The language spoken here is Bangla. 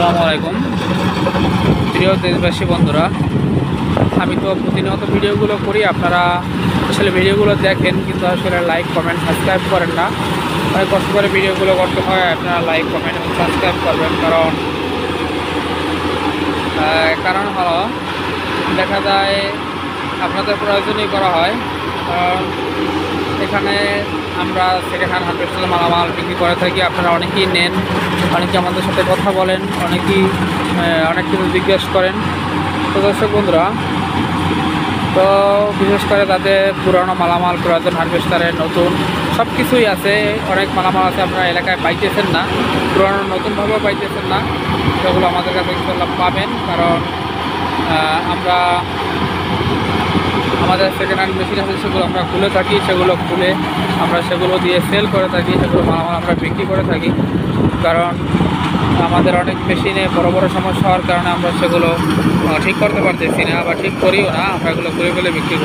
আসসালামু আলাইকুম প্রিয় দেশবাসী বন্ধুরা। আমি তো প্রতিনিয়ত ভিডিওগুলো করি, আপনারা আসলে ভিডিওগুলো দেখেন কিন্তু আসলে লাইক কমেন্ট সাবস্ক্রাইব করেন না। অনেক কষ্ট করে ভিডিওগুলো করতে হয়, আপনারা লাইক কমেন্ট এবং সাবস্ক্রাইব করবেন। কারণ হলো দেখা যায় আপনাদের প্রয়োজনই করা হয়। কারণ এখানে আমরা সেকেন্ড হ্যান্ড হারভেস্টার মালামাল বিক্রি করে থাকি। আপনারা অনেকেই নেন, অনেকে আমাদের সাথে কথা বলেন, অনেকেই অনেক কিছু জিজ্ঞেস করেন। তো দর্শক বন্ধুরা, তো বিশেষ করে তাদের পুরানো মালামাল প্রয়োজন, হারভেস্টারের নতুন সব কিছুই আছে। অনেক মালামাল আছে আপনারা এলাকায় পাইতেছেন না, পুরানো নতুনভাবেও পাইতেছেন না। সেগুলো আমাদের কাছে ইনশাল্লাহ পাবেন। কারণ আমরা আমাদের সেকেন্ড হ্যান্ড মেশিন আছে, সেগুলো আমরা খুলে থাকি, সেগুলো খুলে আমরা সেগুলো দিয়ে সেল করে থাকি, সেগুলো মালামাল আমরা বিক্রি করে থাকি। কারণ আমাদের অনেক মেশিনে বড় বড় সমস্যা হওয়ার কারণে আমরা সেগুলো ঠিক করতে পারতেছি না বা ঠিক করিও না, আমরা এগুলো করে ফেলে বিক্রি করি।